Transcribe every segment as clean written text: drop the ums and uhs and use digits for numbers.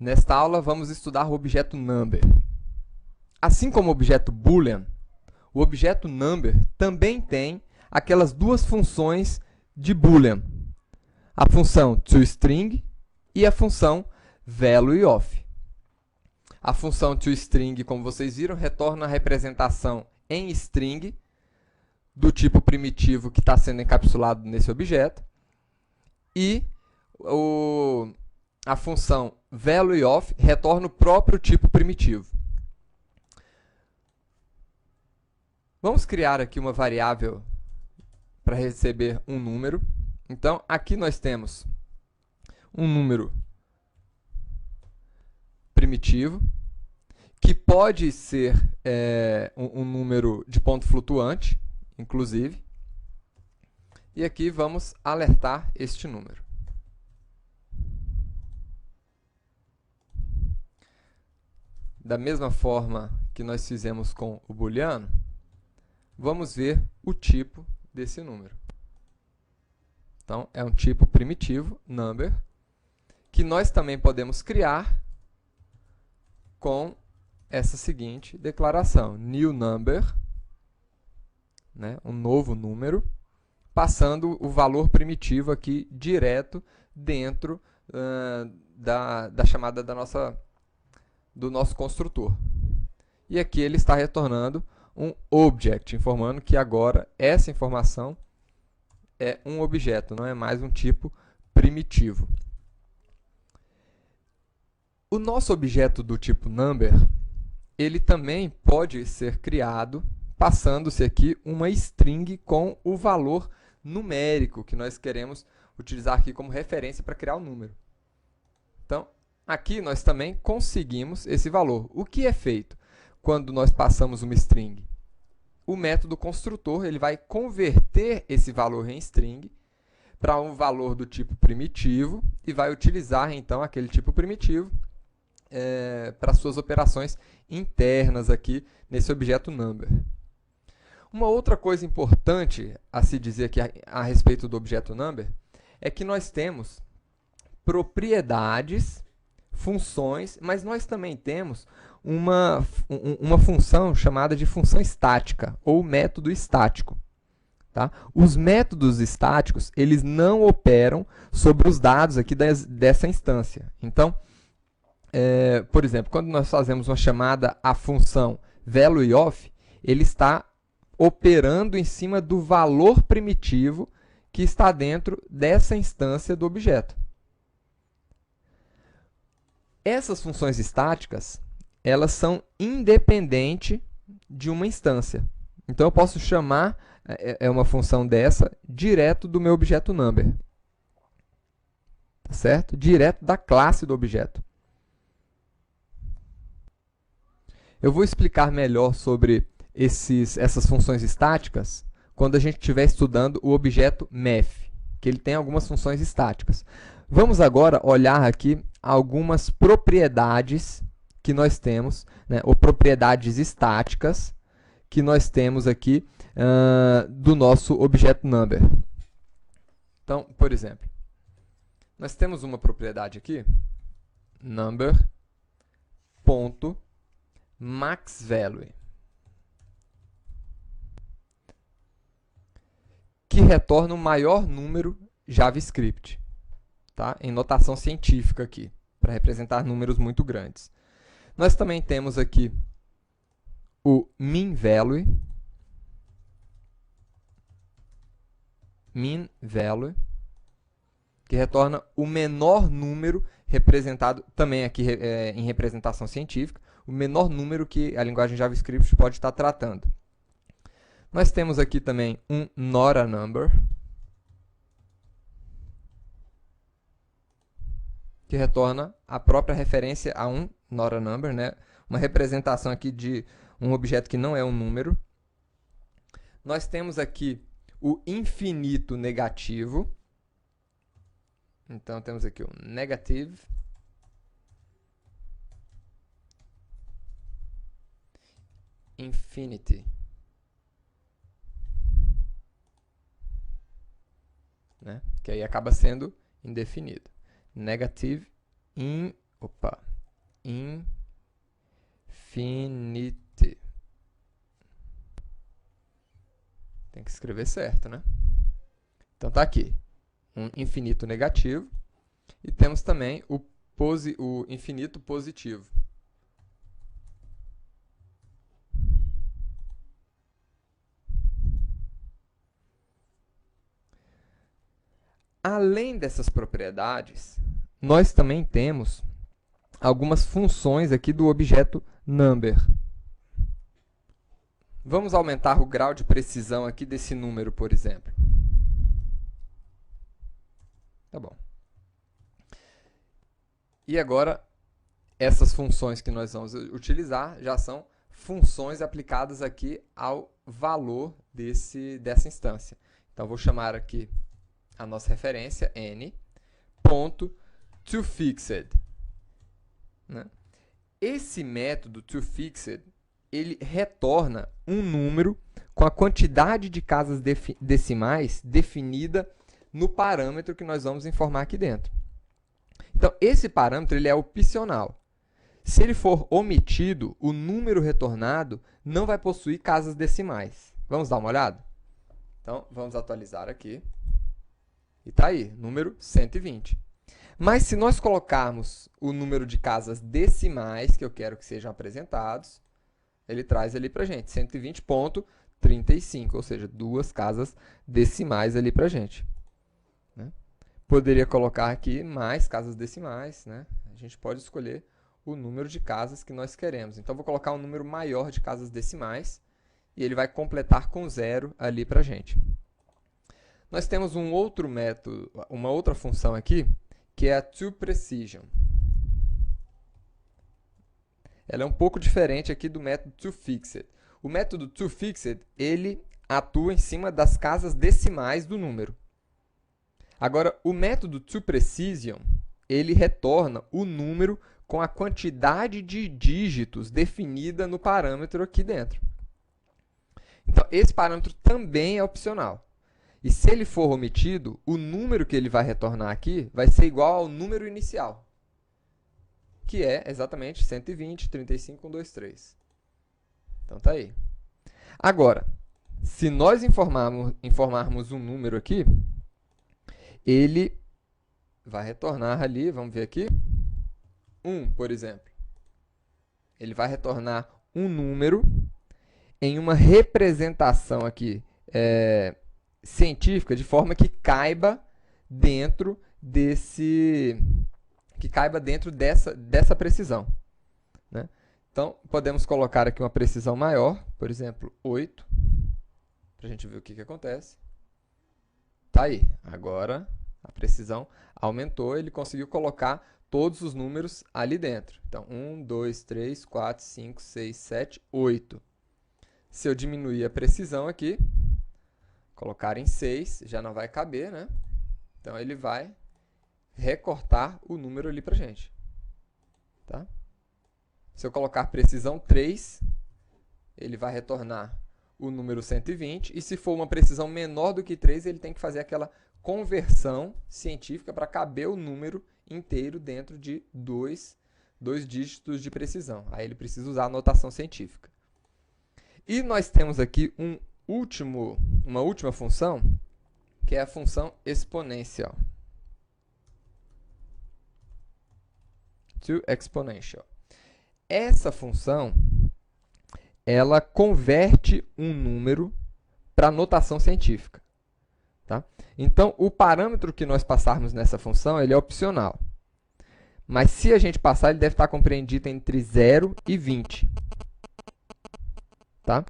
Nesta aula, vamos estudar o objeto number. Assim como o objeto boolean, o objeto number também tem aquelas duas funções de boolean, a função toString e a função valueOf. A função toString, como vocês viram, retorna a representação em string do tipo primitivo que está sendo encapsulado nesse objeto, e a função valueOf retorna o próprio tipo primitivo. Vamos criar aqui uma variável para receber um número. Então, aqui nós temos um número primitivo, que pode ser um número de ponto flutuante, inclusive. E aqui vamos alertar este número. Da mesma forma que nós fizemos com o booleano, vamos ver o tipo desse número. Então, é um tipo primitivo, number, que nós também podemos criar com essa seguinte declaração: new number, né, um novo número, passando o valor primitivo aqui direto dentro da chamada do nosso construtor. E aqui ele está retornando um object, informando que agora essa informação é um objeto, não é mais um tipo primitivo. O nosso objeto do tipo number, ele também pode ser criado passando-se aqui uma string com o valor numérico que nós queremos utilizar aqui como referência para criar o número. Então, aqui nós também conseguimos esse valor. O que é feito quando nós passamos uma string? O método construtor ele vai converter esse valor em string para um valor do tipo primitivo e vai utilizar, então, aquele tipo primitivo para suas operações internas aqui nesse objeto number. Uma outra coisa importante a se dizer aqui a respeito do objeto number é que nós temos propriedades, funções, mas nós também temos uma função chamada de função estática ou método estático. Tá? Os métodos estáticos eles não operam sobre os dados aqui dessa instância. Então, por exemplo, quando nós fazemos uma chamada à função valueOf, ele está operando em cima do valor primitivo que está dentro dessa instância do objeto. Essas funções estáticas, elas são independentes de uma instância. Então, eu posso chamar uma função dessa direto do meu objeto number. Tá certo? Direto da classe do objeto. Eu vou explicar melhor sobre essas funções estáticas quando a gente estiver estudando o objeto math, que ele tem algumas funções estáticas. Vamos agora olhar aqui algumas propriedades que nós temos, né, ou propriedades estáticas que nós temos aqui do nosso objeto number. Então, por exemplo, nós temos uma propriedade aqui, number.maxValue, que retorna o maior número JavaScript, tá? Em notação científica aqui, para representar números muito grandes. Nós também temos aqui o minValue, que retorna o menor número representado, também aqui em representação científica, o menor número que a linguagem JavaScript pode estar tratando. Nós temos aqui também um not a number, que retorna a própria referência a um not a number, né? Uma representação aqui de um objeto que não é um número. Nós temos aqui o infinito negativo. Então, temos aqui o negative. Infinity. Né? Que aí acaba sendo indefinido. Negative infinity. Tem que escrever certo, né? Então tá aqui, um infinito negativo. E temos também o infinito positivo. Além dessas propriedades, nós também temos algumas funções aqui do objeto number. Vamos aumentar o grau de precisão aqui desse número, por exemplo. Tá bom. E agora, essas funções que nós vamos utilizar já são funções aplicadas aqui ao valor dessa instância. Então, vou chamar aqui a nossa referência, n.toFixed. Né? Esse método toFixed, ele retorna um número com a quantidade de casas decimais definida no parâmetro que nós vamos informar aqui dentro. Então, esse parâmetro ele é opcional. Se ele for omitido, o número retornado não vai possuir casas decimais. Vamos dar uma olhada? Então, vamos atualizar aqui. E está aí, número 120. Mas se nós colocarmos o número de casas decimais que eu quero que sejam apresentados, ele traz ali para a gente 120.35, ou seja, 2 casas decimais ali para a gente. Né? Poderia colocar aqui mais casas decimais, né? A gente pode escolher o número de casas que nós queremos. Então, vou colocar um número maior de casas decimais e ele vai completar com 0 ali para a gente. Nós temos um outro método, uma outra função aqui, que é a toPrecision. Ela é um pouco diferente aqui do método toFixed. O método toFixed, ele atua em cima das casas decimais do número. Agora, o método toPrecision, ele retorna o número com a quantidade de dígitos definida no parâmetro aqui dentro. Então, esse parâmetro também é opcional. E se ele for omitido, o número que ele vai retornar aqui vai ser igual ao número inicial, que é exatamente 120, 35, 123. Então, tá aí. Agora, se nós informarmos um número aqui, ele vai retornar ali, vamos ver aqui, 1, por exemplo. Ele vai retornar um número em uma representação aqui científica, de forma que caiba dentro dessa precisão. Né? Então, podemos colocar aqui uma precisão maior, por exemplo, 8, para a gente ver o que acontece. Tá aí. Agora, a precisão aumentou, ele conseguiu colocar todos os números ali dentro. Então, 1, 2, 3, 4, 5, 6, 7, 8. Se eu diminuir a precisão aqui, colocar em 6, já não vai caber, né? Então, ele vai recortar o número ali para a gente. Tá? Se eu colocar precisão 3, ele vai retornar o número 120. E se for uma precisão menor do que 3, ele tem que fazer aquela conversão científica para caber o número inteiro dentro de dois dígitos de precisão. Aí ele precisa usar a notação científica. E nós temos aqui uma última função, que é a função exponencial. ToExponential. Essa função, ela converte um número para notação científica. Tá? Então, o parâmetro que nós passarmos nessa função, ele é opcional. Mas se a gente passar, ele deve estar compreendido entre 0 e 20. Tá?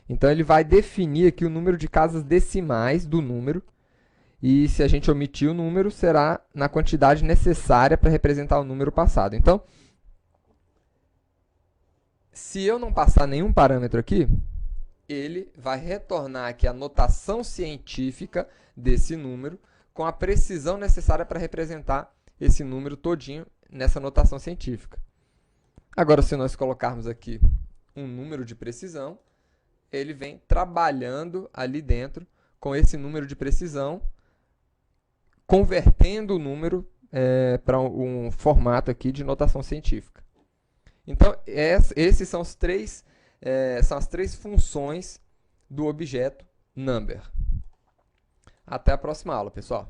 Então, ele vai definir aqui o número de casas decimais do número. E se a gente omitir o número, será na quantidade necessária para representar o número passado. Então, se eu não passar nenhum parâmetro aqui, ele vai retornar aqui a notação científica desse número com a precisão necessária para representar esse número todinho nessa notação científica. Agora, se nós colocarmos aqui um número de precisão, ele vem trabalhando ali dentro com esse número de precisão, convertendo o número para um formato aqui de notação científica. Então, esses são são as três funções do objeto number. Até a próxima aula, pessoal.